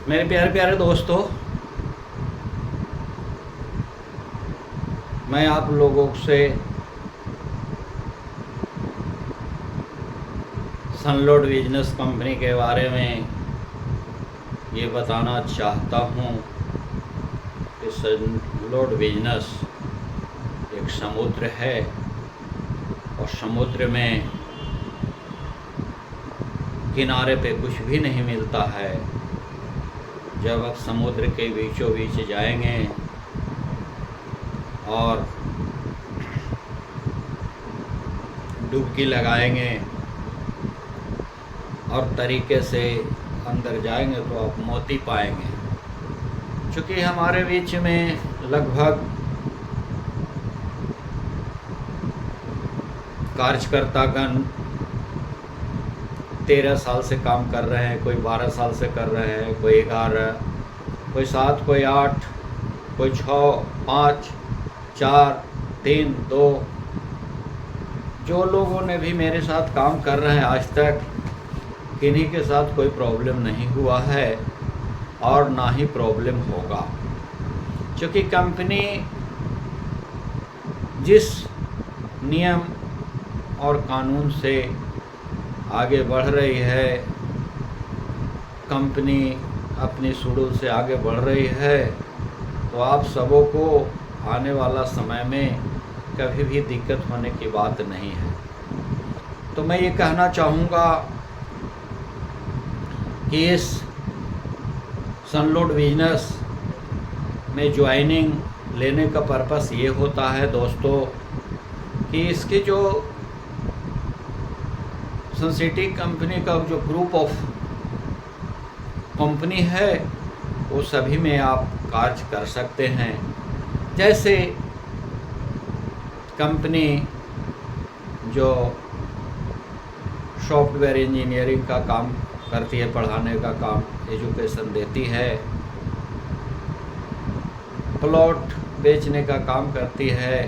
मेरे प्यारे प्यारे दोस्तों, मैं आप लोगों से सनलोड बिजनेस कंपनी के बारे में ये बताना चाहता हूँ कि सनलोड बिजनेस एक समुद्र है और समुद्र में किनारे पे कुछ भी नहीं मिलता है। जब आप समुद्र के बीचों बीच जाएंगे और डुबकी लगाएंगे और तरीके से अंदर जाएंगे तो आप मोती पाएंगे। क्योंकि हमारे बीच में लगभग कार्यकर्तागण 13 साल से काम कर रहे हैं, कोई 12 साल से कर रहे हैं, कोई 11, कोई 7, कोई 8, कोई 6, 5, 4, 3, 2। जो लोगों ने भी मेरे साथ काम कर रहे हैं आज तक, किन्हीं के साथ कोई प्रॉब्लम नहीं हुआ है और ना ही प्रॉब्लम होगा। क्योंकि कंपनी जिस नियम और कानून से आगे बढ़ रही है, कंपनी अपनी शेड्यूल से आगे बढ़ रही है, तो आप सबों को आने वाला समय में कभी भी दिक्कत होने की बात नहीं है। तो मैं ये कहना चाहूँगा कि इस सनलोड बिजनेस में ज्वाइनिंग लेने का पर्पस ये होता है दोस्तों कि इसके जो सनसिटी कंपनी का जो ग्रुप ऑफ कंपनी है वो सभी में आप कार्य कर सकते हैं। जैसे कंपनी जो सॉफ्टवेयर इंजीनियरिंग का काम करती है, पढ़ाने का काम, एजुकेशन देती है, प्लॉट बेचने का काम करती है,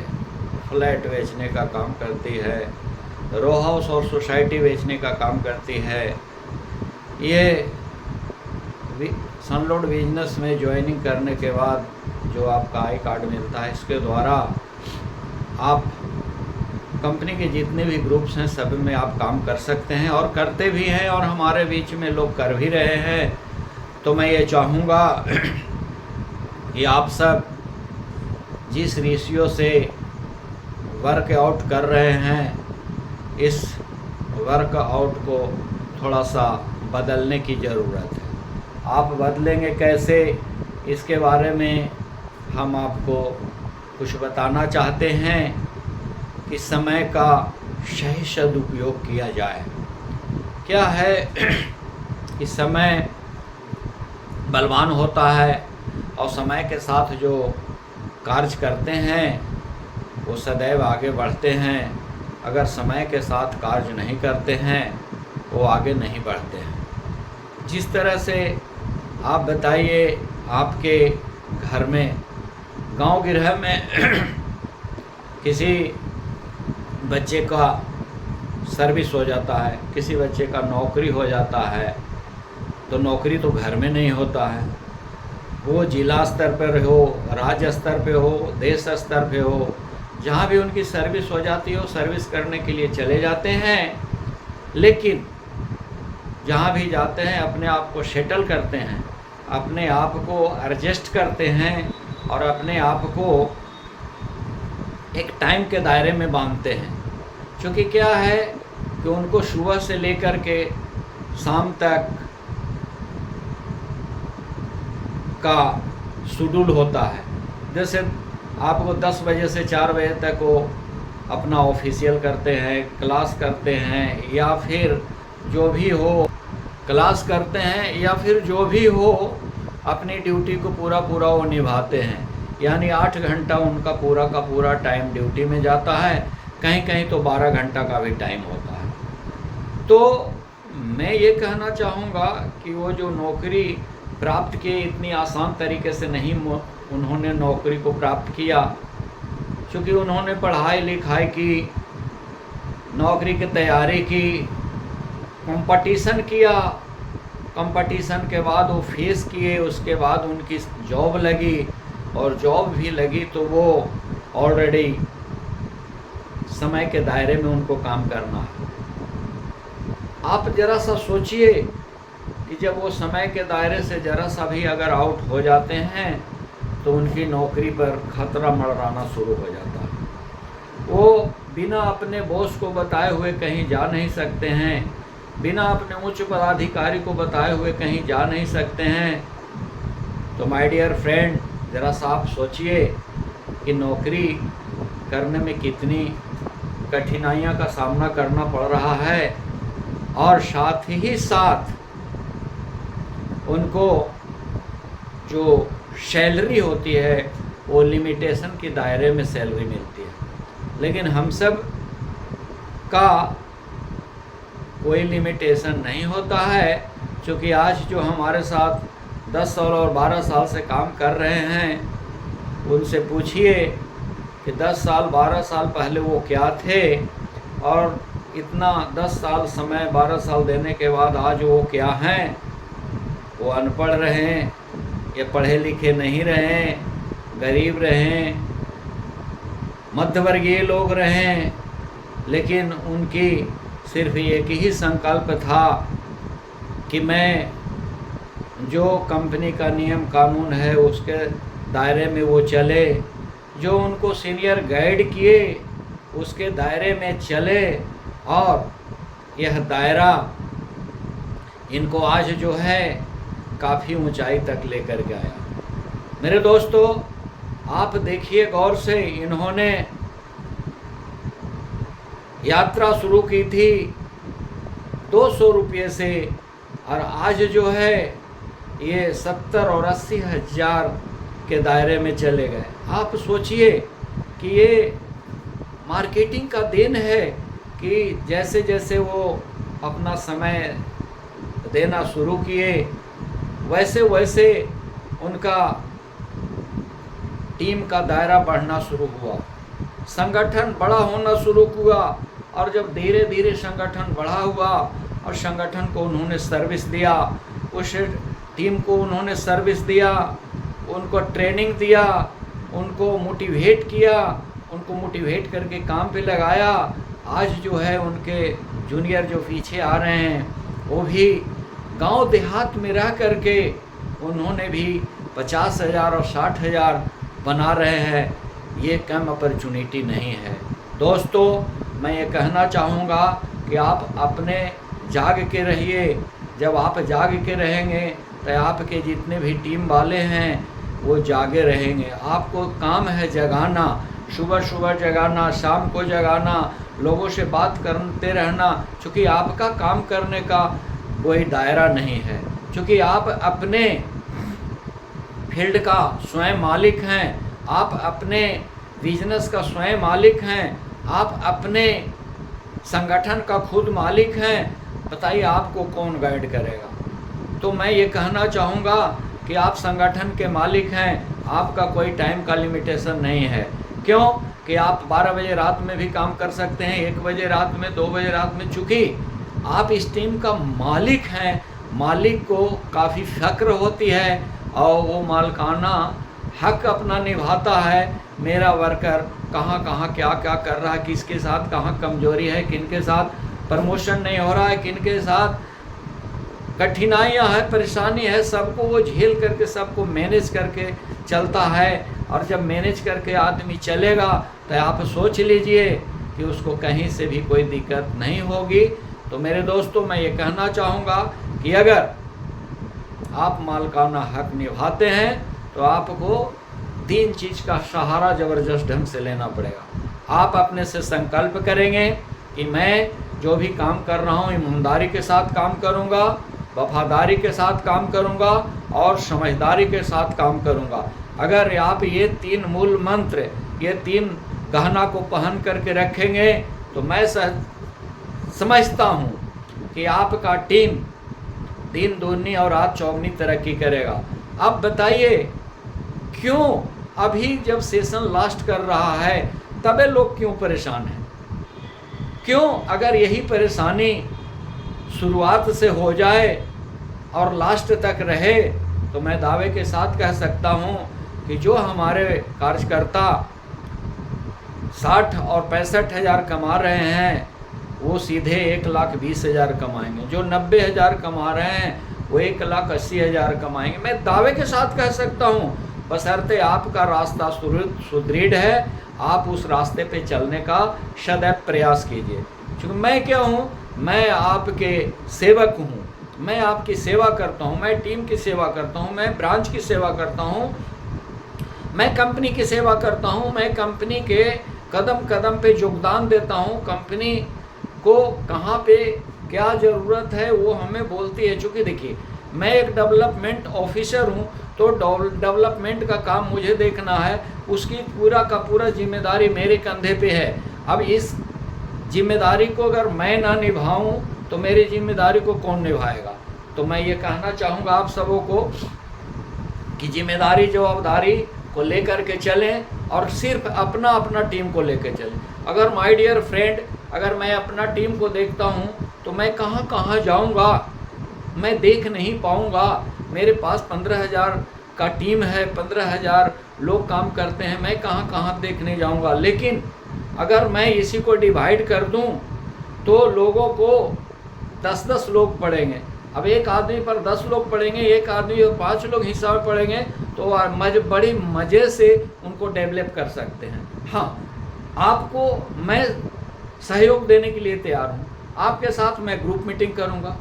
फ्लैट बेचने का काम करती है, रो हाउस और सोसाइटी बेचने का काम करती है। ये सनलोड बिजनेस में ज्वाइनिंग करने के बाद जो आपका आई कार्ड मिलता है, इसके द्वारा आप कंपनी के जितने भी ग्रुप्स हैं सब में आप काम कर सकते हैं और करते भी हैं, और हमारे बीच में लोग कर भी रहे हैं। तो मैं ये चाहूँगा कि आप सब जिस रेशियो से वर्कआउट कर रहे हैं, इस वर्कआउट को थोड़ा सा बदलने की ज़रूरत है। आप बदलेंगे कैसे, इसके बारे में हम आपको कुछ बताना चाहते हैं कि समय का सही सदुपयोग किया जाए। क्या है कि समय बलवान होता है और समय के साथ जो कार्य करते हैं वो सदैव आगे बढ़ते हैं। अगर समय के साथ कार्य नहीं करते हैं वो आगे नहीं बढ़ते हैं। जिस तरह से आप बताइए, आपके घर में गांव गिरह में किसी बच्चे का सर्विस हो जाता है, किसी बच्चे का नौकरी हो जाता है, तो नौकरी तो घर में नहीं होता है, वो जिला स्तर पर हो, राज्य स्तर पे हो, देश स्तर पे हो, जहाँ भी उनकी सर्विस हो जाती हो, सर्विस करने के लिए चले जाते हैं। लेकिन जहाँ भी जाते हैं अपने आप को सेटल करते हैं, अपने आप को एडजस्ट करते हैं और अपने आप को एक टाइम के दायरे में बांधते हैं। क्योंकि क्या है कि उनको सुबह से लेकर के शाम तक का शेड्यूल होता है। जैसे आपको 10 बजे से 4 बजे तक वो अपना ऑफिशियल करते हैं, क्लास करते हैं, या फिर जो भी हो क्लास करते हैं, या फिर जो भी हो अपनी ड्यूटी को पूरा वो निभाते हैं। यानी 8 घंटा उनका पूरा का पूरा टाइम ड्यूटी में जाता है, कहीं कहीं तो 12 घंटा का भी टाइम होता है। तो मैं ये कहना चाहूँगा कि वो जो नौकरी प्राप्त किए, इतनी आसान तरीके से नहीं उन्होंने नौकरी को प्राप्त किया, क्योंकि उन्होंने पढ़ाई लिखाई की, नौकरी की तैयारी की, कंपटीशन किया, कंपटीशन के बाद वो फेस किए, उसके बाद उनकी जॉब लगी, और जॉब भी लगी तो वो ऑलरेडी समय के दायरे में उनको काम करना है। आप ज़रा सा सोचिए कि जब वो समय के दायरे से ज़रा सा भी अगर आउट हो जाते हैं तो उनकी नौकरी पर खतरा मंडराना शुरू हो जाता है। वो बिना अपने बॉस को बताए हुए कहीं जा नहीं सकते हैं, बिना अपने उच्च पदाधिकारी को बताए हुए कहीं जा नहीं सकते हैं। तो माय डियर फ्रेंड, ज़रा सा आप सोचिए कि नौकरी करने में कितनी कठिनाइयों का सामना करना पड़ रहा है, और साथ ही साथ उनको जो सैलरी होती है वो लिमिटेशन के दायरे में सैलरी मिलती है। लेकिन हम सब का कोई लिमिटेशन नहीं होता है, क्योंकि आज जो हमारे साथ 10 साल और 12 साल से काम कर रहे हैं उनसे पूछिए कि 10 साल 12 साल पहले वो क्या थे, और इतना 10 साल समय 12 साल देने के बाद आज वो क्या हैं। वो अनपढ़ रहें या पढ़े लिखे नहीं रहें, गरीब रहें, मध्यवर्गीय लोग रहें, लेकिन उनकी सिर्फ एक ही संकल्प था कि मैं जो कंपनी का नियम कानून है उसके दायरे में वो चले, जो उनको सीनियर गाइड किए उसके दायरे में चले, और यह दायरा इनको आज जो है काफ़ी ऊंचाई तक लेकर के आया। मेरे दोस्तों, आप देखिए गौर से, इन्होंने यात्रा शुरू की थी 200 रुपये से, और आज जो है ये 70 और 80 हज़ार के दायरे में चले गए। आप सोचिए कि ये मार्केटिंग का देन है कि जैसे जैसे वो अपना समय देना शुरू किए वैसे वैसे उनका टीम का दायरा बढ़ना शुरू हुआ, संगठन बड़ा होना शुरू हुआ, और जब धीरे धीरे संगठन बड़ा हुआ और संगठन को उन्होंने सर्विस दिया, उस टीम को उन्होंने सर्विस दिया, उनको ट्रेनिंग दिया, उनको मोटिवेट किया, उनको मोटिवेट करके काम पे लगाया। आज जो है उनके जूनियर जो पीछे आ रहे हैं वो भी गांव देहात में रह करके उन्होंने भी 50,000 और 60,000 बना रहे हैं। ये कम अपॉर्चुनिटी नहीं है। दोस्तों, मैं ये कहना चाहूँगा कि आप अपने जाग के रहिए। जब आप जाग के रहेंगे तो आपके जितने भी टीम वाले हैं वो जागे रहेंगे। आपको काम है जगाना, सुबह सुबह जगाना, शाम को जगाना, लोगों से बात करते रहना, क्योंकि आपका काम करने का कोई दायरा नहीं है, क्योंकि आप अपने फील्ड का स्वयं मालिक हैं, आप अपने बिजनेस का स्वयं मालिक हैं, आप अपने संगठन का खुद मालिक हैं। बताइए आपको कौन गाइड करेगा? तो मैं ये कहना चाहूँगा कि आप संगठन के मालिक हैं, आपका कोई टाइम का लिमिटेशन नहीं है। क्यों कि आप 12 बजे रात में भी काम कर सकते हैं, 1 बजे रात में, 2 बजे रात में। चूँकि आप इस टीम का मालिक हैं, मालिक को काफ़ी फ़क्र होती है और वो मालिकाना हक अपना निभाता है। मेरा वर्कर कहाँ कहाँ क्या क्या कर रहा है, किसके साथ कहाँ कमजोरी है, किनके साथ प्रमोशन नहीं हो रहा है, किनके साथ कठिनाइयाँ है, परेशानी है, सबको वो झेल करके सबको मैनेज करके चलता है। और जब मैनेज करके आदमी चलेगा तो आप सोच लीजिए कि उसको कहीं से भी कोई दिक्कत नहीं होगी। तो मेरे दोस्तों, मैं ये कहना चाहूँगा कि अगर आप मालिकाना हक निभाते हैं तो आपको 3 चीज़ का सहारा ज़बरदस्त ढंग से लेना पड़ेगा। आप अपने से संकल्प करेंगे कि मैं जो भी काम कर रहा हूँ ईमानदारी के साथ काम करूँगा, वफादारी के साथ काम करूँगा और समझदारी के साथ काम करूँगा। अगर आप ये 3 मूल मंत्र, ये 3 गहना को पहन करके रखेंगे तो मैं समझता हूँ कि आपका टीम दिन दूनी और रात चौगनी तरक्की करेगा। अब बताइए क्यों अभी जब सेशन लास्ट कर रहा है तबे लोग क्यों परेशान हैं? क्यों? अगर यही परेशानी शुरुआत से हो जाए और लास्ट तक रहे तो मैं दावे के साथ कह सकता हूँ कि जो हमारे कार्यकर्ता 60 और 65,000 कमा रहे हैं वो सीधे 1,20,000 कमाएंगे। जो 90,000 कमा रहे हैं वो 1,80,000 कमाएंगे। मैं दावे के साथ कह सकता हूँ, बशर्ते आपका रास्ता सुदृढ़ है, आप उस रास्ते पे चलने का सदैव प्रयास कीजिए। क्योंकि मैं क्या हूँ, मैं आपके सेवक हूँ, मैं आपकी सेवा करता हूँ, मैं टीम की सेवा करता हूँ, मैं ब्रांच की सेवा करता हूँ, मैं कंपनी की सेवा करता हूँ, मैं कंपनी के कदम कदम पे योगदान देता हूँ। कंपनी को कहाँ पे क्या ज़रूरत है वो हमें बोलती है। चूँकि देखिए मैं एक डेवलपमेंट ऑफिसर हूँ, तो डेवलपमेंट का काम मुझे देखना है, उसकी पूरा का पूरा जिम्मेदारी मेरे कंधे पे है। अब इस जिम्मेदारी को अगर मैं ना निभाऊं तो मेरी जिम्मेदारी को कौन निभाएगा। तो मैं ये कहना चाहूँगा आप सबों को कि जिम्मेदारी जवाबदारी को लेकर के चलें और सिर्फ अपना अपना टीम को लेकर चलें। अगर माय डियर फ्रेंड, अगर मैं अपना टीम को देखता हूँ तो मैं कहाँ कहाँ जाऊँगा, मैं देख नहीं पाऊँगा। मेरे पास 15,000 का टीम है, 15,000 लोग काम करते हैं, मैं कहाँ कहाँ देखने जाऊँगा। लेकिन अगर मैं इसी को डिवाइड कर दूँ तो लोगों को 10-10 लोग पड़ेंगे। अब एक आदमी पर 10 लोग पड़ेंगे, एक आदमी पर 5 लोग हिस्सा में पड़ेंगे, तो बड़ी मज़े से उनको डेवलप कर सकते हैं। हाँ, आपको मैं सहयोग देने के लिए तैयार हूँ। आपके साथ मैं ग्रुप मीटिंग करूँगा,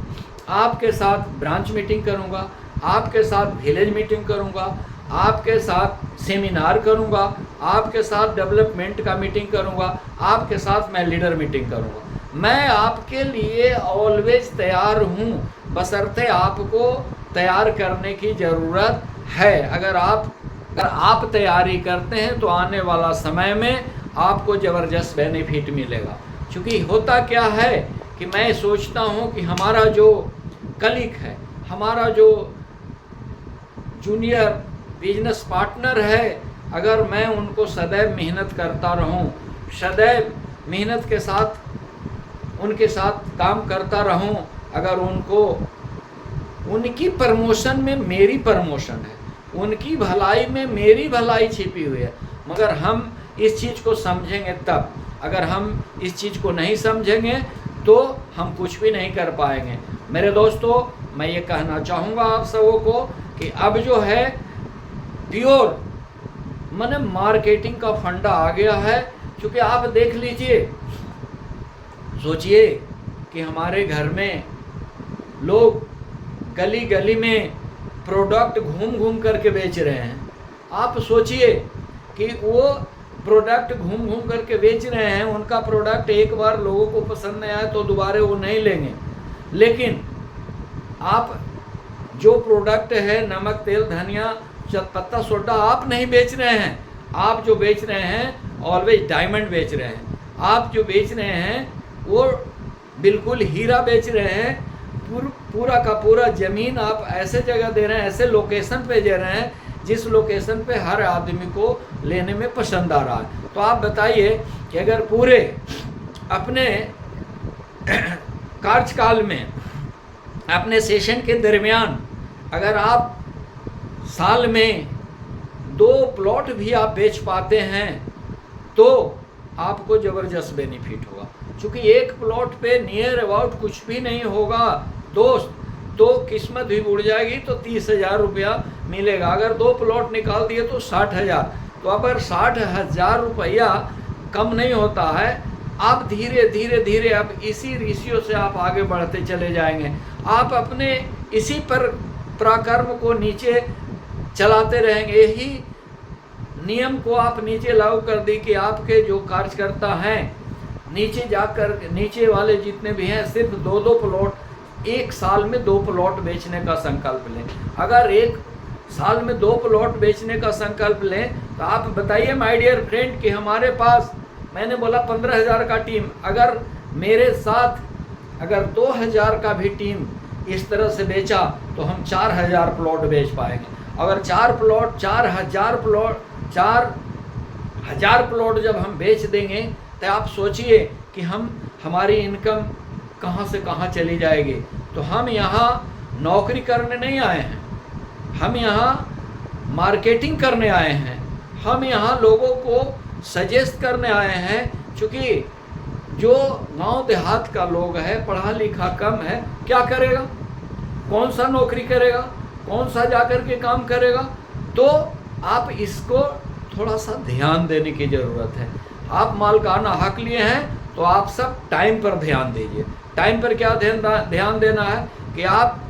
आपके साथ ब्रांच मीटिंग करूँगा, आपके साथ विलेज मीटिंग करूँगा, आपके साथ सेमिनार करूँगा, आपके साथ डेवलपमेंट का मीटिंग करूँगा, आपके साथ मैं लीडर मीटिंग करूँगा। मैं आपके लिए ऑलवेज तैयार हूँ, बशर्ते आपको तैयार करने की ज़रूरत है। अगर आप तैयारी करते हैं तो आने वाला समय में आपको ज़बरदस्त बेनिफिट मिलेगा। क्योंकि होता क्या है कि मैं सोचता हूँ कि हमारा जो कलीग है, हमारा जो जूनियर बिजनेस पार्टनर है, अगर मैं उनको सदैव मेहनत करता रहूं, सदैव मेहनत के साथ उनके साथ काम करता रहूं, अगर उनकी प्रमोशन में मेरी प्रमोशन है, उनकी भलाई में मेरी भलाई छिपी हुई है। मगर हम इस चीज़ को समझेंगे तब, अगर हम इस चीज़ को नहीं समझेंगे तो हम कुछ भी नहीं कर पाएंगे। मेरे दोस्तों, मैं ये कहना चाहूँगा आप सबों को कि अब जो है प्योर माने मार्केटिंग का फंडा आ गया है। क्योंकि आप देख लीजिए, सोचिए कि हमारे घर में लोग गली गली में प्रोडक्ट घूम घूम करके बेच रहे हैं। आप सोचिए कि वो प्रोडक्ट घूम घूम करके बेच रहे हैं, उनका प्रोडक्ट एक बार लोगों को पसंद नहीं आया तो दोबारा वो नहीं लेंगे। लेकिन आप जो प्रोडक्ट है नमक, तेल, धनिया, पत्ता, सोडा आप नहीं बेच रहे हैं। आप जो बेच रहे हैं ऑलवेज डायमंड बेच रहे हैं। आप जो बेच रहे हैं वो बिल्कुल हीरा बेच रहे हैं। पूरा का पूरा ज़मीन आप ऐसे जगह दे रहे हैं, ऐसे लोकेशन पे दे रहे हैं जिस लोकेशन पे हर आदमी को लेने में पसंद आ रहा है। तो आप बताइए कि अगर पूरे अपने कार्यकाल में, अपने सेशन के दरमियान अगर आप साल में 2 प्लॉट भी आप बेच पाते हैं तो आपको ज़बरदस्त बेनिफिट होगा। क्योंकि एक प्लॉट पे नियर अबाउट कुछ भी नहीं होगा दोस्त, तो किस्मत भी उड़ जाएगी तो 30,000 रुपया मिलेगा। अगर 2 प्लॉट निकाल दिए तो 60,000। तो अगर 60,000 रुपया कम नहीं होता है, आप धीरे धीरे धीरे अब इसी रेशियो से आप आगे बढ़ते चले जाएंगे। आप अपने इसी पर पराक्रम को नीचे चलाते रहेंगे। यही नियम को आप नीचे लागू कर दी कि आपके जो कार्यकर्ता हैं नीचे जाकर, नीचे वाले जितने भी हैं, सिर्फ 2-2 प्लॉट एक साल में 2 प्लॉट बेचने का संकल्प लें। अगर एक साल में 2 प्लॉट बेचने का संकल्प लें तो आप बताइए माय डियर फ्रेंड कि हमारे पास, मैंने बोला 15,000 का टीम, अगर मेरे साथ अगर 2,000 का भी टीम इस तरह से बेचा तो हम 4,000 प्लॉट बेच पाएंगे। अगर 4,000 प्लॉट जब हम बेच देंगे तो आप सोचिए कि हमारी इनकम कहाँ से कहाँ चली जाएगी। तो हम यहाँ नौकरी करने नहीं आए हैं, हम यहाँ मार्केटिंग करने आए हैं, हम यहाँ लोगों को सजेस्ट करने आए हैं। क्योंकि जो गांव देहात का लोग है, पढ़ा लिखा कम है, क्या करेगा, कौन सा नौकरी करेगा, कौन सा जाकर के काम करेगा। तो आप इसको थोड़ा सा ध्यान देने की ज़रूरत है। आप मालिकाना हक लिए हैं तो आप सब टाइम पर ध्यान दीजिए। टाइम पर क्या ध्यान देना है कि आप,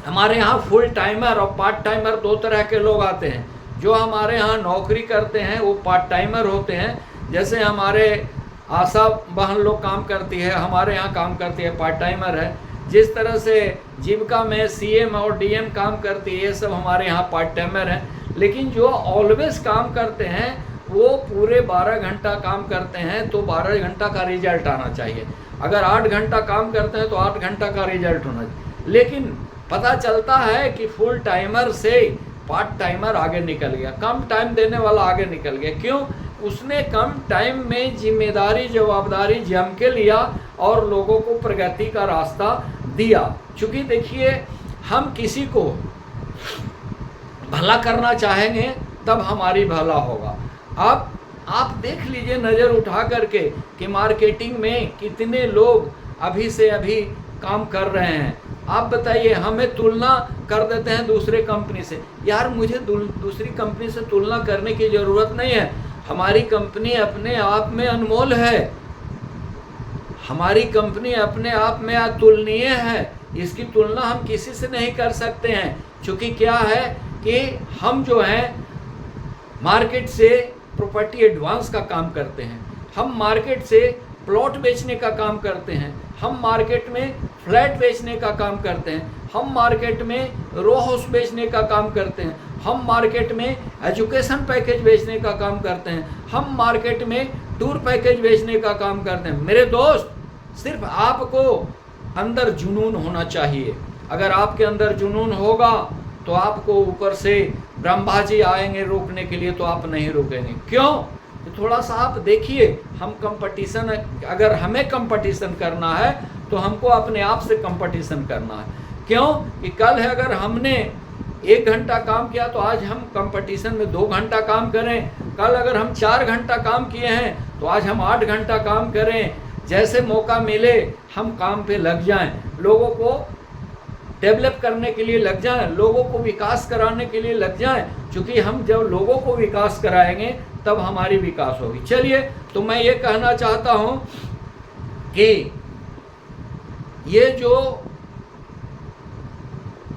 हमारे यहाँ फुल टाइमर और पार्ट टाइमर दो तरह के लोग आते हैं। जो हमारे यहाँ नौकरी करते हैं वो पार्ट टाइमर होते हैं। जैसे हमारे आशा बहन लोग काम करती है, हमारे यहाँ काम करती है, पार्ट टाइमर है। जिस तरह से जीविका में सीएम और डीएम काम करती है, ये सब हमारे यहाँ पार्ट टाइमर हैं। लेकिन जो ऑलवेज काम करते हैं वो पूरे 12 घंटा काम करते हैं, तो 12 घंटा का रिजल्ट आना चाहिए। अगर 8 घंटा काम करते हैं तो 8 घंटा का रिजल्ट होना चाहिए। लेकिन पता चलता है कि फुल टाइमर से पार्ट टाइमर आगे निकल गया, कम टाइम देने वाला आगे निकल गया। क्यों? उसने कम टाइम में जिम्मेदारी जवाबदारी जम के लिया और लोगों को प्रगति का रास्ता दिया। क्योंकि देखिए, हम किसी को भला करना चाहेंगे तब हमारी भला होगा। अब आप देख लीजिए नज़र उठा करके कि मार्केटिंग में कितने लोग अभी से अभी काम कर रहे हैं। आप बताइए, हमें तुलना कर देते हैं दूसरे कंपनी से। यार, मुझे दूसरी कंपनी से तुलना करने की ज़रूरत नहीं है। हमारी कंपनी अपने आप में अनमोल है, हमारी कंपनी अपने आप में अतुलनीय है। इसकी तुलना हम किसी से नहीं कर सकते हैं। क्योंकि क्या है कि हम जो हैं मार्केट से प्रॉपर्टी एडवांस का काम करते हैं, हम मार्केट से प्लॉट बेचने का काम करते हैं, हम मार्केट में फ्लैट बेचने का काम करते हैं, हम मार्केट में रो हाउस बेचने का काम करते हैं, हम मार्केट में एजुकेशन पैकेज बेचने का काम करते हैं, हम मार्केट में टूर पैकेज बेचने का काम करते हैं। मेरे दोस्त, सिर्फ आपको अंदर जुनून होना चाहिए। अगर आपके अंदर जुनून होगा तो आपको ऊपर से ब्रह्मा जी आएंगे रोकने के लिए, तो आप नहीं रुकेंगे। क्यों? तो थोड़ा सा आप देखिए, हम कंपटीशन, अगर हमें कंपटीशन करना है तो हमको अपने आप से कंपटीशन करना है। क्यों? कि कल है अगर हमने 1 घंटा काम किया तो आज हम कंपटीशन में 2 घंटा काम करें। कल अगर हम 4 घंटा काम किए हैं तो आज हम 8 घंटा काम करें। जैसे मौका मिले हम काम पे लग जाएं, लोगों को डेवलप करने के लिए लग जाएं, लोगों को विकास कराने के लिए लग जाएं। क्योंकि हम जब लोगों को विकास कराएंगे तब हमारी विकास होगी। चलिए, तो मैं ये कहना चाहता हूँ कि ये जो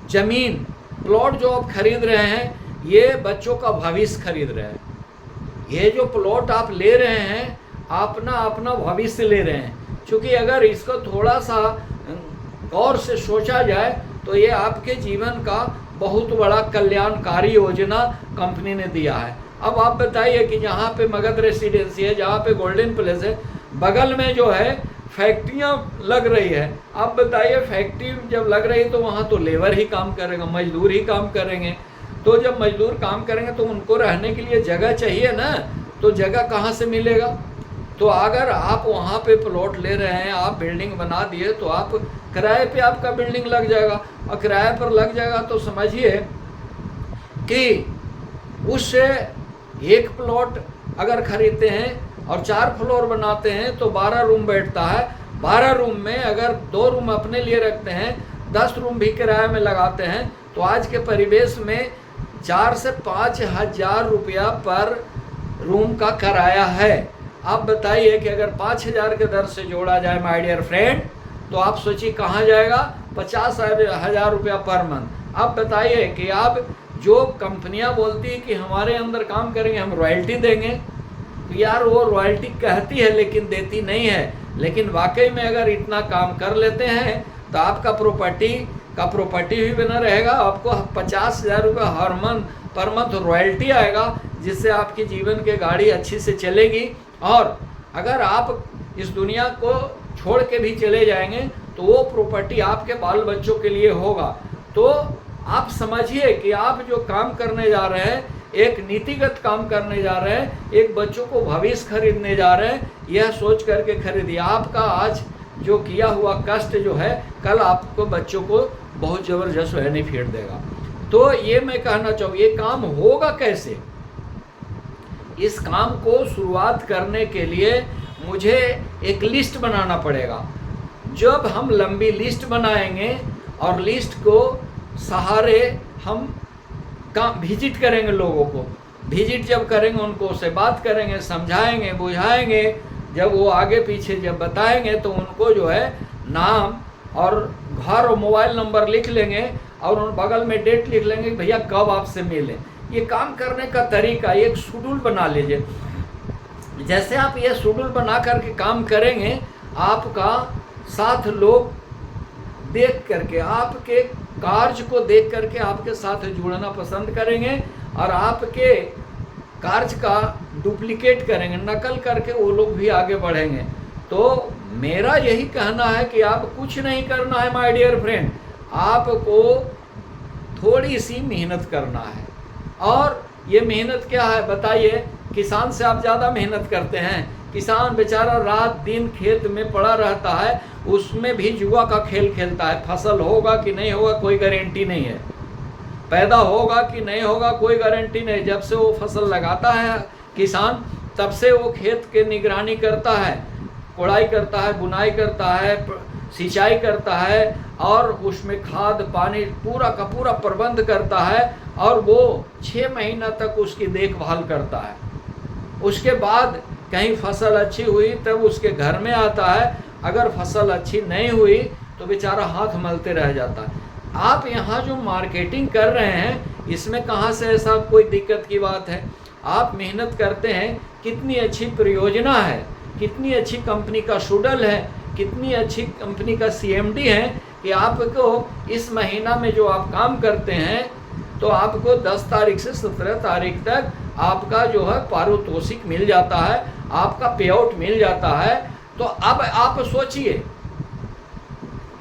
जमीन प्लॉट जो आप खरीद रहे हैं, ये बच्चों का भविष्य खरीद रहे हैं। ये जो प्लॉट आप ले रहे हैं, अपना अपना भविष्य ले रहे हैं। क्योंकि अगर इसको थोड़ा सा गौर से सोचा जाए तो ये आपके जीवन का बहुत बड़ा कल्याणकारी योजना कंपनी ने दिया है। अब आप बताइए कि जहाँ पे मगध रेसिडेंसी है, जहाँ पे गोल्डन प्लेस है, बगल में जो है फैक्ट्रियाँ लग रही है। आप बताइए, फैक्ट्री जब लग रही है तो वहाँ तो लेबर ही काम करेगा, मजदूर ही काम करेंगे। तो जब मजदूर काम करेंगे तो उनको रहने के लिए जगह चाहिए ना, तो जगह कहाँ से मिलेगा? तो अगर आप वहाँ पे प्लॉट ले रहे हैं, आप बिल्डिंग बना दिए, तो आप किराए पे आपका बिल्डिंग लग जाएगा। और किराए पर लग जाएगा तो समझिए कि उससे एक प्लॉट अगर खरीदते हैं और 4 फ्लोर बनाते हैं तो 12 रूम बैठता है। 12 रूम में अगर 2 रूम अपने लिए रखते हैं, 10 रूम भी किराए में लगाते हैं, तो आज के परिवेश में 4 से 5 हज़ार रुपया पर रूम का किराया है। आप बताइए कि अगर 5,000 के दर से जोड़ा जाए माय डियर फ्रेंड, तो आप सोचिए कहाँ जाएगा? 50,000 रुपया पर मंथ। आप बताइए कि आप जो कंपनियां बोलती है कि हमारे अंदर काम करेंगे, हम रॉयल्टी देंगे, तो यार वो रॉयल्टी कहती है लेकिन देती नहीं है। लेकिन वाकई में अगर इतना काम कर लेते हैं तो आपका प्रॉपर्टी भी बना रहेगा। आपको 50,000 रुपये हर मंथ पर मंथ रॉयल्टी आएगा, जिससे आपकी जीवन की गाड़ी अच्छी से चलेगी। और अगर आप इस दुनिया को छोड़ के भी चले जाएंगे तो वो प्रॉपर्टी आपके बाल बच्चों के लिए होगा। तो आप समझिए कि आप जो काम करने जा रहे हैं, एक नीतिगत काम करने जा रहे हैं, एक बच्चों को भविष्य खरीदने जा रहे हैं। यह सोच करके खरीदिए। आपका आज जो किया हुआ कष्ट जो है, कल आपको बच्चों को बहुत ज़बरदस्त बेनिफिट देगा। तो ये मैं कहना चाहूँ, ये काम होगा कैसे? इस काम को शुरुआत करने के लिए मुझे एक लिस्ट बनाना पड़ेगा। जब हम लंबी लिस्ट बनाएंगे और लिस्ट को सहारे हम काम विजिट करेंगे, लोगों को विजिट जब करेंगे, उनको से बात करेंगे, समझाएंगे, बुझाएंगे, जब वो आगे पीछे जब बताएंगे तो उनको जो है नाम और घर और मोबाइल नंबर लिख लेंगे और उन बगल में डेट लिख लेंगे, भैया कब आपसे मिलें। ये काम करने का तरीका, एक शेड्यूल बना लीजिए। जैसे आप ये शेड्यूल बना करके काम करेंगे, आपका साथ लोग देख करके, आपके कार्य को देख करके आपके साथ जुड़ना पसंद करेंगे और आपके कार्य का डुप्लीकेट करेंगे, नकल करके वो लोग भी आगे बढ़ेंगे। तो मेरा यही कहना है कि आप कुछ नहीं करना है माय डियर फ्रेंड, आपको थोड़ी सी मेहनत करना है। और ये मेहनत क्या है बताइए? किसान से आप ज़्यादा मेहनत करते हैं। किसान बेचारा रात दिन खेत में पड़ा रहता है, उसमें भी जुआ का खेल खेलता है। फसल होगा कि नहीं होगा कोई गारंटी नहीं है, पैदा होगा कि नहीं होगा कोई गारंटी नहीं। जब से वो फसल लगाता है किसान, तब से वो खेत के निगरानी करता है, कोड़ाई करता है, बुनाई करता है, सिंचाई करता है और उसमें खाद पानी पूरा का पूरा प्रबंध करता है और वो 6 महीना तक उसकी देखभाल करता है। उसके बाद कहीं फसल अच्छी हुई तब उसके घर में आता है, अगर फसल अच्छी नहीं हुई तो बेचारा हाथ मलते रह जाता है। आप यहाँ जो मार्केटिंग कर रहे हैं, इसमें कहाँ से ऐसा कोई दिक्कत की बात है? आप मेहनत करते हैं, कितनी अच्छी परियोजना है, कितनी अच्छी कंपनी का शेड्यूल है, कितनी अच्छी कंपनी का CMD है कि आपको इस महीना में जो आप काम करते हैं तो आपको 10 तारीख से 17 तारीख तक आपका जो है पारितोषिक मिल जाता है, आपका पे आउट मिल जाता है। तो अब आप सोचिए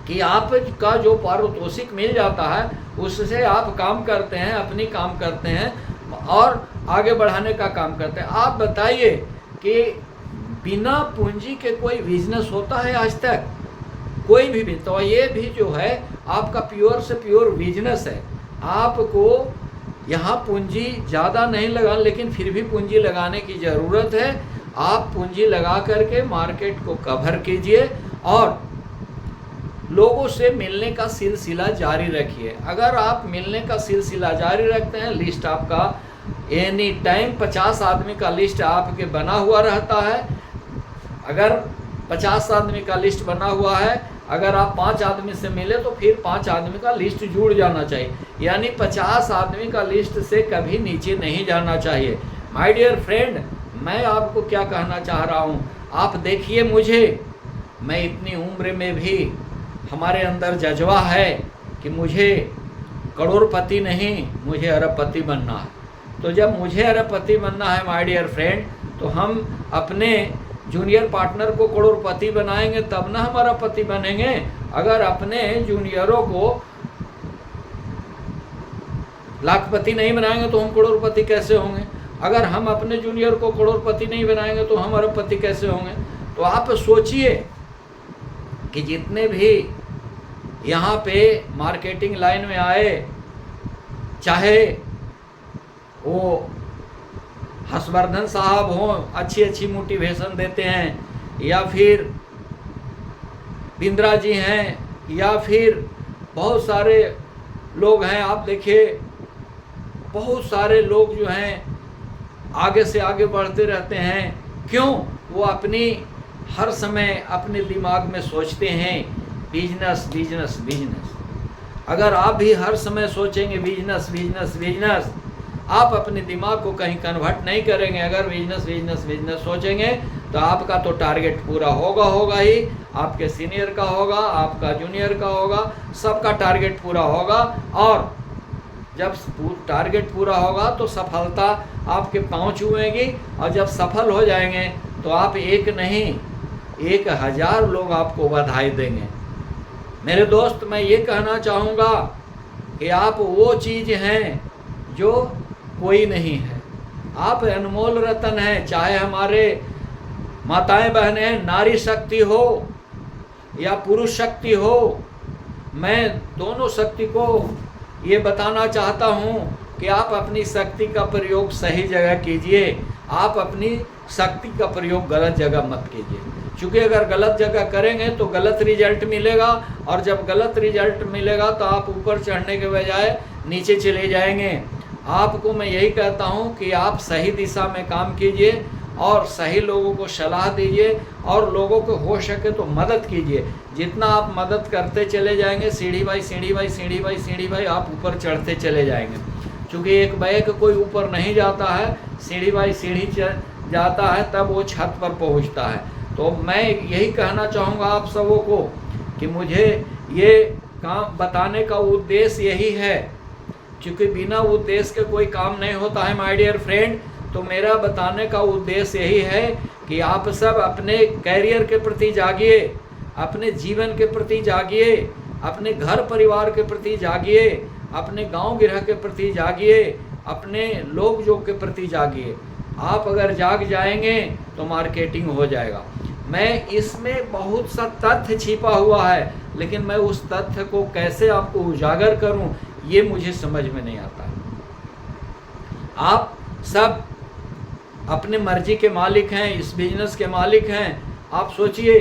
कि आपका जो पारितोषिक मिल जाता है उससे आप काम करते हैं, अपनी काम करते हैं और आगे बढ़ाने का काम करते हैं। आप बताइए कि बिना पूंजी के कोई बिजनेस होता है आज तक? कोई भी तो ये भी जो है आपका प्योर से प्योर बिजनेस है। आपको यहाँ पूंजी ज़्यादा नहीं लगा, लेकिन फिर भी पूंजी लगाने की ज़रूरत है। आप पूंजी लगा करके मार्केट को कवर कीजिए और लोगों से मिलने का सिलसिला जारी रखिए। अगर आप मिलने का सिलसिला जारी रखते हैं, लिस्ट आपका एनी टाइम 50 आदमी का लिस्ट आपके बना हुआ रहता है। अगर 50 आदमी का लिस्ट बना हुआ है, अगर आप 5 आदमी से मिले तो फिर 5 आदमी का लिस्ट जुड़ जाना चाहिए, यानी 50 आदमी का लिस्ट से कभी नीचे नहीं जाना चाहिए। माय डियर फ्रेंड, मैं आपको क्या कहना चाह रहा हूँ, आप देखिए मुझे, मैं इतनी उम्र में भी हमारे अंदर जज्बा है कि मुझे करोड़पति नहीं, मुझे अरबपति बनना है। तो जब मुझे अरबपति बनना है माय डियर फ्रेंड, तो हम अपने जूनियर पार्टनर को करोड़पति बनाएंगे तब ना हम अरबपति बनेंगे। अगर अपने जूनियरों को लाखपति नहीं बनाएंगे तो हम करोड़पति कैसे होंगे? अगर हम अपने जूनियर को करोड़पति नहीं बनाएंगे तो हम अरबपति कैसे होंगे? तो आप सोचिए कि जितने भी यहाँ पे मार्केटिंग लाइन में आए, चाहे वो हर्षवर्धन साहब हों, अच्छी अच्छी मोटिवेशन देते हैं, या फिर बिंद्रा जी हैं, या फिर बहुत सारे लोग हैं। आप देखिए बहुत सारे लोग जो हैं आगे से आगे बढ़ते रहते हैं। क्यों? वो अपनी हर समय अपने दिमाग में सोचते हैं बिजनेस बिजनेस बिजनेस। अगर आप भी हर समय सोचेंगे बिजनेस बिजनेस बिजनेस, आप अपने दिमाग को कहीं कन्वर्ट नहीं करेंगे। अगर बिजनेस बिजनेस बिजनेस सोचेंगे तो आपका तो टारगेट पूरा होगा ही, आपके सीनियर का होगा, आपका जूनियर का होगा, सबका टारगेट पूरा होगा। और जब टारगेट पूरा होगा तो सफलता आपके पाँव छुएगी, और जब सफल हो जाएंगे तो आप एक नहीं 1000 लोग आपको बधाई देंगे। मेरे दोस्त, मैं ये कहना चाहूँगा कि आप वो चीज़ हैं जो कोई नहीं है। आप अनमोल रतन हैं, चाहे हमारे माताएं बहनें नारी शक्ति हो या पुरुष शक्ति हो, मैं दोनों शक्ति को ये बताना चाहता हूँ कि आप अपनी शक्ति का प्रयोग सही जगह कीजिए, आप अपनी शक्ति का प्रयोग गलत जगह मत कीजिए। क्योंकि अगर गलत जगह करेंगे तो गलत रिजल्ट मिलेगा, और जब गलत रिजल्ट मिलेगा तो आप ऊपर चढ़ने के बजाय नीचे चले जाएंगे। आपको मैं यही कहता हूँ कि आप सही दिशा में काम कीजिए और सही लोगों को सलाह दीजिए और लोगों को हो सके तो मदद कीजिए। जितना आप मदद करते चले जाएंगे, सीढ़ी बाई सीढ़ी बाई सीढ़ी बाई सीढ़ी बाई आप ऊपर चढ़ते चले जाएंगे। क्योंकि एक बैग कोई ऊपर नहीं जाता है, सीढ़ी बाई सीढ़ी जाता है, तब वो छत पर पहुंचता है। तो मैं यही कहना चाहूँगा आप सबों को कि मुझे ये काम बताने का उद्देश्य यही है, क्योंकि बिना उद्देश्य के कोई काम नहीं होता है माय डियर फ्रेंड। तो मेरा बताने का उद्देश्य यही है कि आप सब अपने कैरियर के प्रति जागिए, अपने जीवन के प्रति जागिए, अपने घर परिवार के प्रति जागिए, अपने गांव गिरह के प्रति जागिए, अपने लोग जो के प्रति जागिए। आप अगर जाग जाएंगे तो मार्केटिंग हो जाएगा। मैं इसमें बहुत सा तथ्य छिपा हुआ है, लेकिन मैं उस तथ्य को कैसे आपको उजागर करूं ये मुझे समझ में नहीं आता है। आप सब अपने मर्जी के मालिक हैं, इस बिजनेस के मालिक हैं। आप सोचिए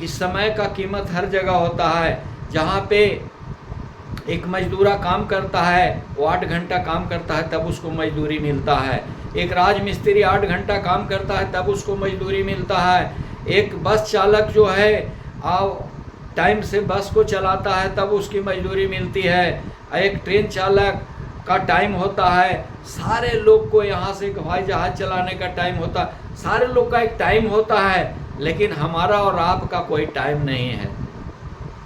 कि समय का कीमत हर जगह होता है। जहाँ पे एक मजदूरा काम करता है, वो 8 घंटा काम करता है तब उसको मजदूरी मिलता है। एक राजमिस्त्री 8 घंटा काम करता है तब उसको मजदूरी मिलता है। एक बस चालक जो है टाइम से बस को चलाता है तब उसकी मजदूरी मिलती है। एक ट्रेन चालक का टाइम होता है, सारे लोग को यहाँ से हवाई जहाज चलाने का टाइम होता है, सारे लोग का एक टाइम होता है, लेकिन हमारा और आपका कोई टाइम नहीं है।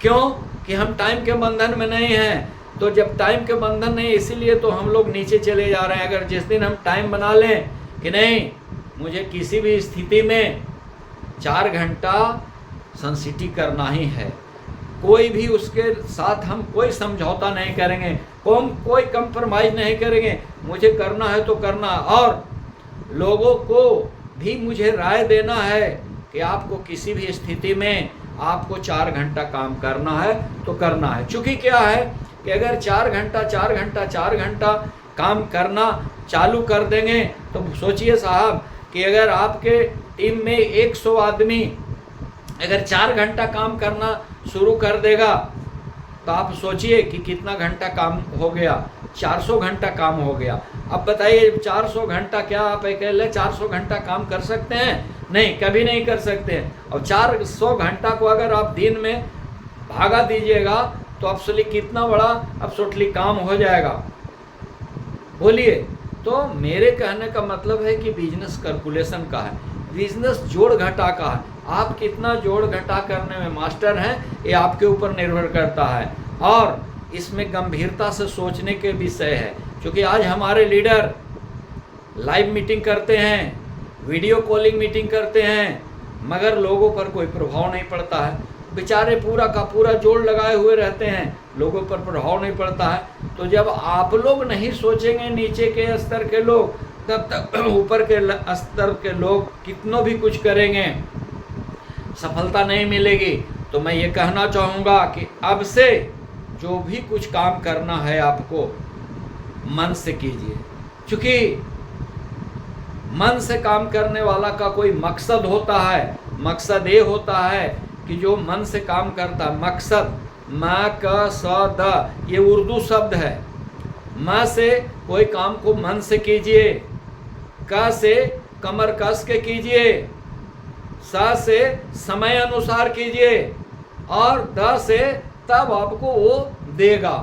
क्यों? कि हम टाइम के बंधन में नहीं हैं। तो जब टाइम के बंधन नहीं, इसीलिए तो हम लोग नीचे चले जा रहे हैं। अगर जिस दिन हम टाइम बना लें कि नहीं, मुझे किसी भी स्थिति में 4 घंटा सनसिटी करना ही है, कोई भी उसके साथ हम कोई समझौता नहीं करेंगे, कोई कंप्रोमाइज़ नहीं करेंगे, मुझे करना है तो करना। और लोगों को भी मुझे राय देना है कि आपको किसी भी स्थिति में आपको 4 घंटा काम करना है तो करना है। चूँकि क्या है कि अगर 4 घंटा काम करना चालू कर देंगे तो सोचिए साहब कि अगर आपके टीम में 100 आदमी अगर 4 घंटा काम करना शुरू कर देगा तो आप सोचिए कि कितना घंटा काम हो गया, 400 घंटा काम हो गया। अब बताइए 400 घंटा क्या आप अकेले 400 घंटा काम कर सकते हैं? नहीं, कभी नहीं कर सकते हैं। और 400 घंटा को अगर आप दिन में भागा दीजिएगा तो अब्सोल्युटली कितना बड़ा अब्सोल्युटली काम हो जाएगा, बोलिए। तो मेरे कहने का मतलब है कि बिजनेस कैलकुलेशन का है, बिजनेस जोड़ घटा का है। आप कितना जोड़ घटा करने में मास्टर हैं ये आपके ऊपर निर्भर करता है, और इसमें गंभीरता से सोचने के विषय है। क्योंकि आज हमारे लीडर लाइव मीटिंग करते हैं, वीडियो कॉलिंग मीटिंग करते हैं, मगर लोगों पर कोई प्रभाव नहीं पड़ता है। बेचारे पूरा का पूरा जोड़ लगाए हुए रहते हैं, लोगों पर प्रभाव नहीं पड़ता है। तो जब आप लोग नहीं सोचेंगे, नीचे के स्तर के लोग, तब तक ऊपर के स्तर के लोग कितनों भी कुछ करेंगे, सफलता नहीं मिलेगी। तो मैं ये कहना चाहूँगा कि अब से जो भी कुछ काम करना है आपको मन से कीजिए, क्योंकि मन से काम करने वाला का कोई मकसद होता है। मकसद ये होता है कि जो मन से काम करता है, मकसद मकसद ये उर्दू शब्द है। म से कोई काम को मन से कीजिए, क से कमर कस के कीजिए, स से समय अनुसार कीजिए, और द से तब आपको वो देगा।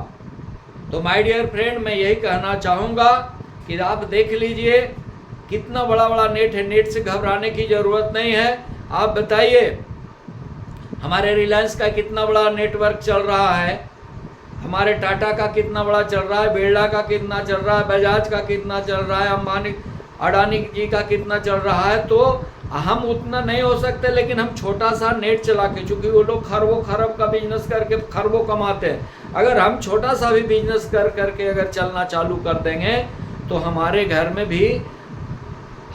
तो माय डियर फ्रेंड, मैं यही कहना चाहूँगा कि आप देख लीजिए कितना बड़ा बड़ा नेट है, नेट से घबराने की ज़रूरत नहीं है। आप बताइए हमारे रिलायंस का कितना बड़ा नेटवर्क चल रहा है, हमारे टाटा का कितना बड़ा चल रहा है, बिरला का कितना चल रहा है, बजाज का कितना चल रहा है, अंबानी अडानी जी का कितना चल रहा है। तो हम उतना नहीं हो सकते, लेकिन हम छोटा सा नेट चला के, चूँकि वो लोग खरबों खरब का बिजनेस करके खरबों कमाते हैं, अगर हम छोटा सा भी बिजनेस करके अगर चलना चालू कर देंगे तो हमारे घर में भी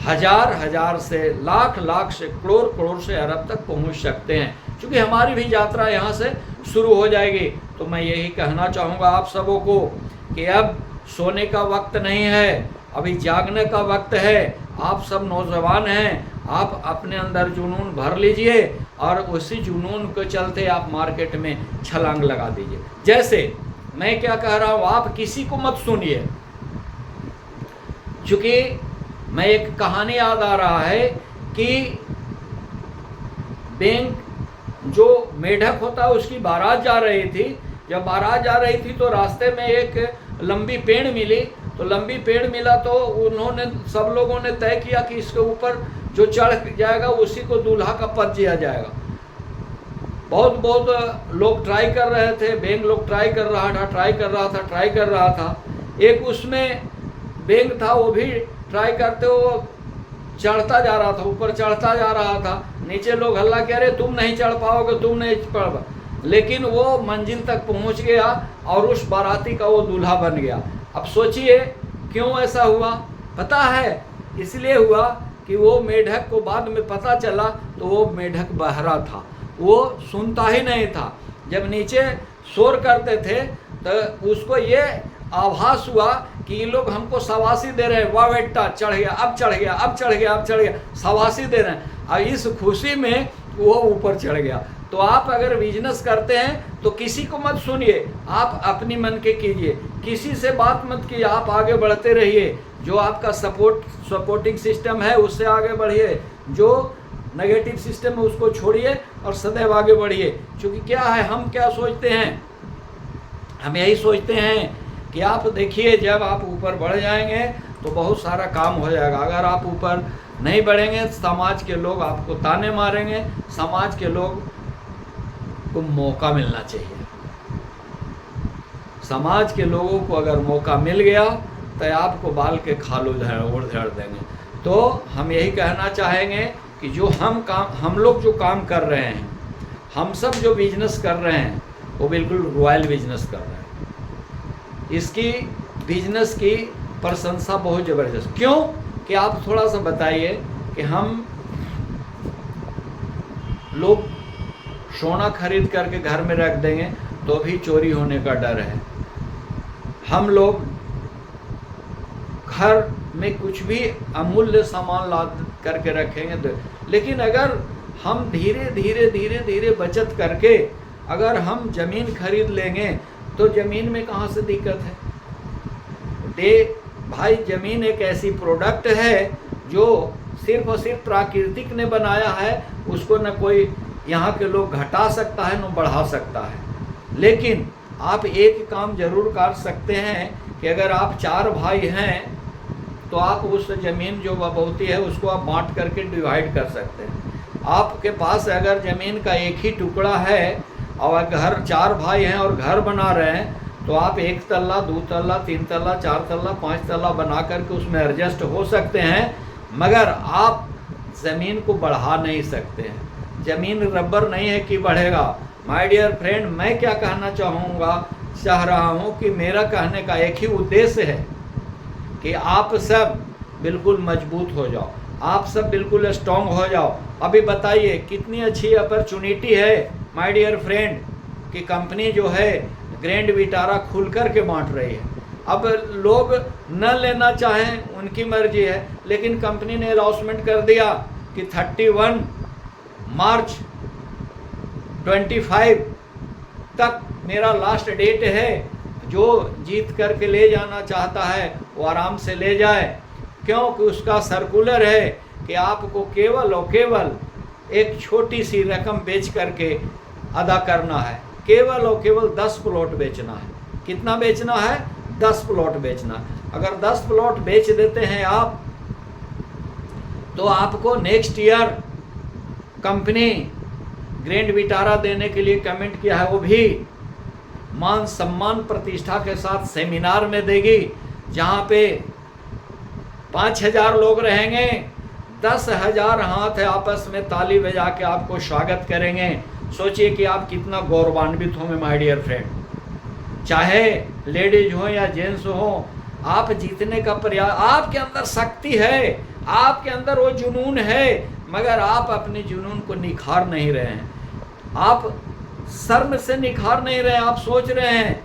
हजार से लाख से करोड़ से अरब तक पहुंच सकते हैं। क्योंकि हमारी भी यात्रा यहाँ से शुरू हो जाएगी। तो मैं यही कहना चाहूँगा आप सबों को कि अब सोने का वक्त नहीं है, अभी जागने का वक्त है। आप सब नौजवान हैं, आप अपने अंदर जुनून भर लीजिए और उसी जुनून के चलते आप मार्केट में छलांग लगा दीजिए। जैसे मैं क्या कह रहा हूँ, आप किसी को मत सुनिए, चूँकि मैं एक कहानी याद आ रहा है कि बैंक जो मेढक होता है उसकी बारात जा रही थी। जब बारात जा रही थी तो रास्ते में एक लंबी पेड़ मिली। तो लंबी पेड़ मिला तो उन्होंने सब लोगों ने तय किया कि इसके ऊपर जो चढ़ जाएगा उसी को दूल्हा का पद दिया जाएगा। बहुत लोग ट्राई कर रहे थे, बेंग लोग ट्राई कर रहा था। एक उसमें बेंग था, वो भी ट्राई करते हुए चढ़ता जा रहा था, ऊपर चढ़ता जा रहा था। नीचे लोग हल्ला कह रहे तुम नहीं चढ़ पाओगे, तुम नहीं चढ़। लेकिन वो मंजिल तक पहुंच गया और उस बाराती का वो दूल्हा बन गया। अब सोचिए क्यों ऐसा हुआ? पता है, इसलिए हुआ कि वो मेढक को बाद में पता चला तो वो मेढक बहरा था, वो सुनता ही नहीं था। जब नीचे शोर करते थे तो उसको ये आभास हुआ कि ये लोग हमको शाबाशी दे रहे हैं, वाह बेटा चढ़ गया, अब चढ़ गया, अब चढ़ गया, अब चढ़ गया, शाबाशी दे रहे हैं। और इस खुशी में वो ऊपर चढ़ गया। तो आप अगर बिजनेस करते हैं तो किसी को मत सुनिए, आप अपनी मन के कीजिए, किसी से बात मत कीजिए, आप आगे बढ़ते रहिए। जो आपका सपोर्टिंग सिस्टम है उससे आगे बढ़िए, जो नेगेटिव सिस्टम है उसको छोड़िए और सदैव आगे बढ़िए। क्योंकि क्या है, हम क्या सोचते हैं, हम यही सोचते हैं कि आप देखिए जब आप ऊपर बढ़ जाएंगे तो बहुत सारा काम हो जाएगा। अगर आप ऊपर नहीं बढ़ेंगे समाज के लोग आपको ताने मारेंगे। समाज के लोग को मौका मिलना चाहिए। समाज के लोगों को अगर मौका मिल गया तो आपको बाल के खाल उधेड़ देंगे। तो हम यही कहना चाहेंगे कि जो हम लोग जो काम कर रहे हैं, हम सब जो बिजनेस कर रहे हैं वो बिल्कुल रॉयल बिजनेस कर रहे हैं। इसकी बिजनेस की प्रशंसा बहुत ज़बरदस्त। क्यों कि आप थोड़ा सा बताइए कि हम लोग सोना खरीद करके घर में रख देंगे तो भी चोरी होने का डर है। हम लोग घर में कुछ भी अमूल्य सामान ला करके रखेंगे तो, लेकिन अगर हम धीरे धीरे बचत करके अगर हम ज़मीन खरीद लेंगे तो ज़मीन में कहाँ से दिक्कत है? भाई ज़मीन एक ऐसी प्रोडक्ट है जो सिर्फ और सिर्फ प्राकृतिक ने बनाया है, उसको न कोई यहाँ के लोग घटा सकता है न बढ़ा सकता है। लेकिन आप एक काम जरूर कर सकते हैं कि अगर आप 4 भाई हैं तो आप उस ज़मीन जो बबूती है उसको आप बांट करके डिवाइड कर सकते हैं। आपके पास अगर ज़मीन का एक ही टुकड़ा है और घर 4 भाई हैं और घर बना रहे हैं तो आप 1 तल्ला 2 तल्ला 3 तल्ला 4 तल्ला 5 तल्ला बना करके उसमें एडजस्ट हो सकते हैं, मगर आप ज़मीन को बढ़ा नहीं सकते हैं। ज़मीन रबर नहीं है कि बढ़ेगा। माय डियर फ्रेंड, मैं क्या कहना चाह रहा हूँ कि मेरा कहने का एक ही उद्देश्य है कि आप सब बिल्कुल मजबूत हो जाओ, आप सब बिल्कुल स्ट्रॉन्ग हो जाओ। अभी बताइए कितनी अच्छी अपॉर्चुनिटी है माय डियर फ्रेंड कि कंपनी जो है ग्रैंड विटारा खुल कर के बांट रही है। अब लोग न लेना चाहें उनकी मर्जी है, लेकिन कंपनी ने अनाउंसमेंट कर दिया कि 31 मार्च 25 तक मेरा लास्ट डेट है। जो जीत करके ले जाना चाहता है वो आराम से ले जाए, क्योंकि उसका सर्कुलर है कि आपको केवल और केवल एक छोटी सी रकम बेच करके अदा करना है। केवल और केवल 10 प्लॉट बेचना है। कितना बेचना है? 10 प्लॉट बेचना है। अगर 10 प्लॉट बेच देते हैं आप तो आपको next year company grand Vitara देने के लिए कमेंट किया है, वो भी मान सम्मान प्रतिष्ठा के साथ सेमिनार में देगी, जहाँ पे 5000 लोग रहेंगे, 10,000 हाथ आपस में ताली बजा के आपको स्वागत करेंगे। सोचिए कि आप कितना गौरवान्वित होंगे माय डियर फ्रेंड। चाहे लेडीज हो या जेंट्स हो, आप जीतने का प्रयास, आपके अंदर शक्ति है, आपके अंदर वो जुनून है, मगर आप अपने जुनून को निखार नहीं रहे हैं। आप शर्म से निखार नहीं रहे। आप सोच रहे हैं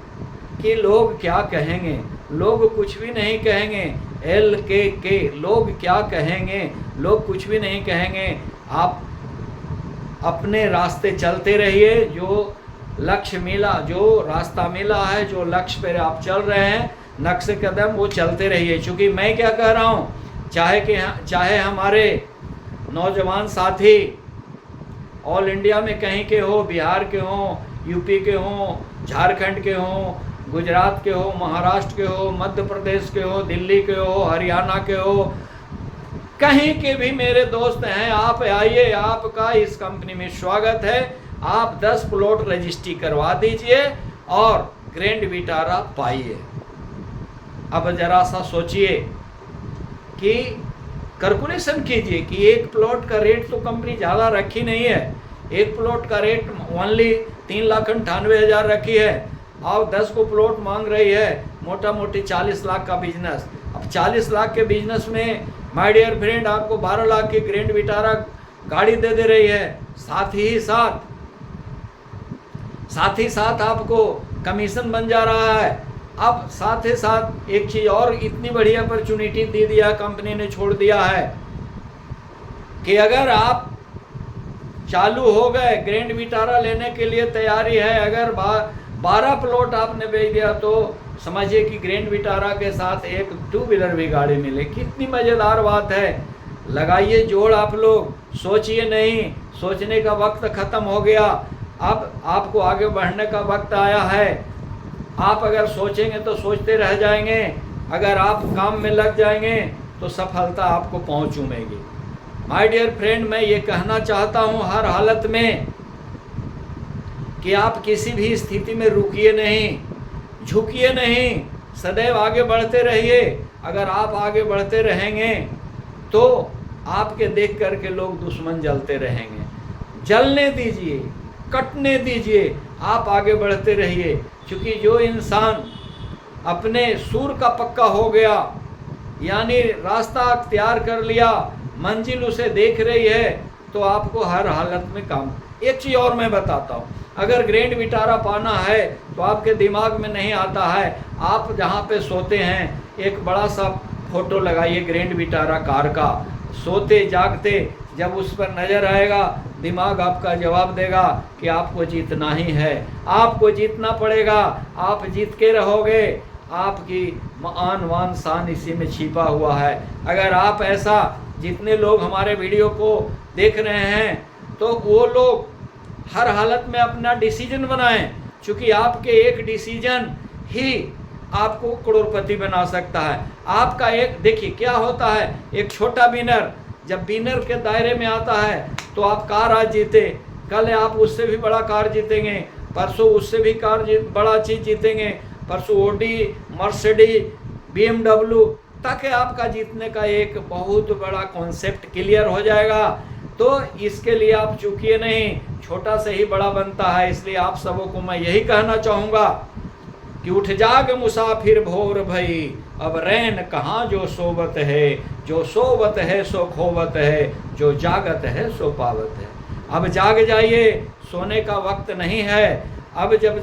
कि लोग क्या कहेंगे, लोग कुछ भी नहीं कहेंगे। LKK, लोग क्या कहेंगे, लोग कुछ भी नहीं कहेंगे। आप अपने रास्ते चलते रहिए, जो लक्ष्य मिला, जो रास्ता मिला है, जो लक्ष्य पर आप चल रहे हैं, नक्शे कदम वो चलते रहिए। क्योंकि मैं क्या कह रहा हूँ, चाहे हमारे नौजवान साथी ऑल इंडिया में कहीं के हो, बिहार के हों, यूपी के हों, झारखंड के हों, गुजरात के हो, महाराष्ट्र के हो, मध्य प्रदेश के हो, दिल्ली के हो, हरियाणा के हो, कहीं के भी मेरे दोस्त हैं, आप आइए, आपका इस कंपनी में स्वागत है। आप 10 प्लॉट रजिस्ट्री करवा दीजिए और ग्रैंड विटारा पाइए। अब जरा सा सोचिए कि कैलकुलेशन कीजिए कि एक प्लॉट का रेट तो कंपनी ज़्यादा रखी नहीं है। एक प्लॉट का रेट ओनली 3,98,000 रखी है और 10 को प्लॉट मांग रही है, मोटा मोटी 40 लाख का बिजनेस। अब 40 लाख के बिजनेस में माय डियर फ्रेंड आपको 12 लाख की ग्रैंड विटारा गाड़ी दे रही है। साथ ही साथ आपको कमीशन बन जा रहा है। अब साथ ही साथ एक चीज़ और इतनी बड़ी अपॉर्चुनिटी दे दिया कंपनी ने, छोड़ दिया है कि अगर आप चालू हो गए, ग्रैंड विटारा लेने के लिए तैयारी है, अगर 12 प्लॉट आपने बेच दिया तो समझिए कि ग्रैंड विटारा के साथ एक 2 व्हीलर भी गाड़ी मिले। कितनी मज़ेदार बात है। लगाइए जोड़ आप लोग, सोचिए नहीं, सोचने का वक्त ख़त्म हो गया। अब आपको आगे बढ़ने का वक्त आया है। आप अगर सोचेंगे तो सोचते रह जाएंगे, अगर आप काम में लग जाएंगे तो सफलता आपको पहुँच चूमेगी। माय डियर फ्रेंड, मैं ये कहना चाहता हूँ हर हालत में कि आप किसी भी स्थिति में रुकिए नहीं, झुकिए नहीं, सदैव आगे बढ़ते रहिए। अगर आप आगे बढ़ते रहेंगे तो आपके देख करके लोग दुश्मन जलते रहेंगे। जलने दीजिए, कटने दीजिए, आप आगे बढ़ते रहिए। क्योंकि जो इंसान अपने सूर का पक्का हो गया, यानी रास्ता अख्तियार कर लिया, मंजिल उसे देख रही है, तो आपको हर हालत में काम। एक चीज़ और मैं बताता हूँ, अगर ग्रैंड विटारा पाना है तो आपके दिमाग में नहीं आता है, आप जहाँ पे सोते हैं एक बड़ा सा फोटो लगाइए ग्रैंड विटारा कार का। सोते जागते जब उस पर नज़र आएगा, दिमाग आपका जवाब देगा कि आपको जीतना ही है, आपको जीतना पड़ेगा, आप जीत के रहोगे। आपकी आन वान शान इसी में छिपा हुआ है। अगर आप ऐसा, जितने लोग हमारे वीडियो को देख रहे हैं, तो वो लोग हर हालत में अपना डिसीजन बनाएं, क्योंकि आपके एक डिसीजन ही आपको करोड़पति बना सकता है। आपका एक, देखिए क्या होता है, एक छोटा विनर जब विनर के दायरे में आता है तो आप कार आज जीते, कल आप उससे भी बड़ा कार जीतेंगे, परसों उससे भी बड़ा चीज़ जीतेंगे, परसों ऑडी, मर्सिडीज, BMW तक आपका जीतने का एक बहुत बड़ा कॉन्सेप्ट क्लियर हो जाएगा। तो इसके लिए आप चूकिए नहीं, छोटा से ही बड़ा बनता है। इसलिए आप सबों को मैं यही कहना चाहूँगा कि उठ जाग मुसाफिर भोर भई, अब रैन कहाँ जो सोवत है, जो सोवत है सो खोवत है, जो जागत है सो पावत है। अब जाग जाइए, सोने का वक्त नहीं है। अब जब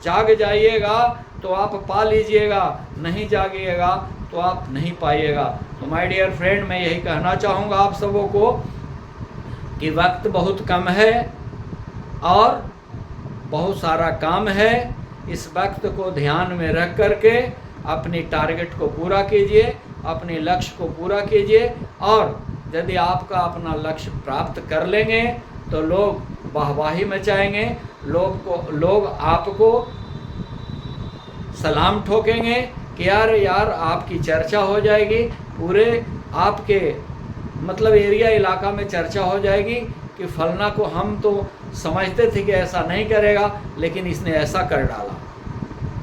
जाग जाइएगा तो आप पा लीजिएगा, नहीं जागिएगा तो आप नहीं पाइएगा। तो माय डियर फ्रेंड, मैं यही कहना चाहूँगा आप सबों को कि वक्त बहुत कम है और बहुत सारा काम है। इस वक्त को ध्यान में रख करके अपनी टारगेट को पूरा कीजिए, अपने लक्ष्य को पूरा कीजिए। और यदि आपका अपना लक्ष्य प्राप्त कर लेंगे तो लोग वाहवाही मचाएंगे, लोग आपको सलाम ठोकेंगे कि यार आपकी चर्चा हो जाएगी, पूरे आपके मतलब एरिया इलाका में चर्चा हो जाएगी कि फलना को हम तो समझते थे कि ऐसा नहीं करेगा, लेकिन इसने ऐसा कर डाला।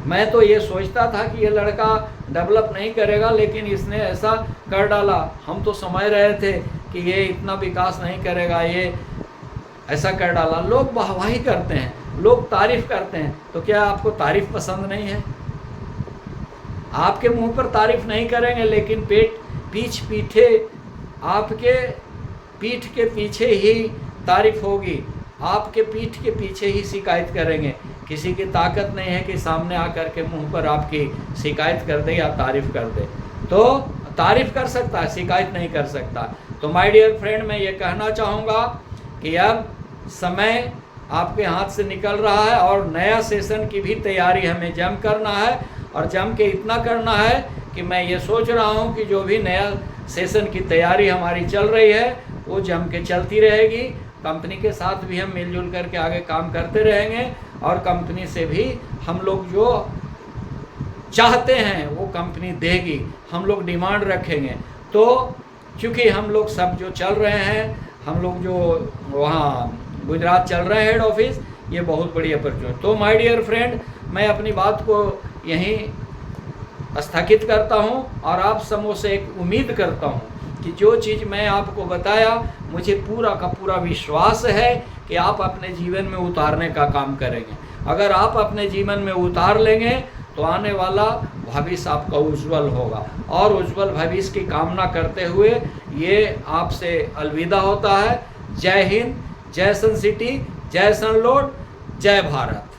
मैं तो ये सोचता था कि ये लड़का डेवलप नहीं करेगा, लेकिन इसने ऐसा कर डाला। हम तो समझ रहे थे कि ये इतना विकास नहीं करेगा, ये ऐसा कर डाला। लोग वाहवाही करते हैं, लोग तारीफ़ करते हैं। तो क्या आपको तारीफ़ पसंद नहीं है? आपके मुंह पर तारीफ़ नहीं करेंगे, लेकिन आपके पीठ के पीछे ही तारीफ़ होगी। आपके पीठ के पीछे ही शिकायत करेंगे। किसी की ताकत नहीं है कि सामने आकर के मुंह पर आपकी शिकायत कर दे या तारीफ़ कर दे। तो तारीफ़ कर सकता है, शिकायत नहीं कर सकता। तो माय डियर फ्रेंड, मैं ये कहना चाहूँगा कि अब समय आपके हाथ से निकल रहा है और नया सेशन की भी तैयारी हमें जम करना है, और जम के इतना करना है कि मैं ये सोच रहा हूँ कि जो भी नया सेशन की तैयारी हमारी चल रही है वो जम के चलती रहेगी। कंपनी के साथ भी हम मिलजुल करके आगे काम करते रहेंगे, और कंपनी से भी हम लोग जो चाहते हैं वो कंपनी देगी, हम लोग डिमांड रखेंगे। तो चूँकि हम लोग सब जो चल रहे हैं, हम लोग जो वहाँ गुजरात चल रहे हैं हेड ऑफिस, ये बहुत बड़ी अपॉर्चुनिटी। तो माय डियर फ्रेंड, मैं अपनी बात को यहीं स्थगित करता हूँ, और आप सबों से एक उम्मीद करता हूँ कि जो चीज़ मैं आपको बताया, मुझे पूरा का पूरा विश्वास है कि आप अपने जीवन में उतारने का काम करेंगे। अगर आप अपने जीवन में उतार लेंगे तो आने वाला भविष्य आपका उज्जवल होगा। और उज्जवल भविष्य की कामना करते हुए ये आपसे अलविदा होता है। जय हिंद, जय सन सिटी, जय सन लोड, जय भारत।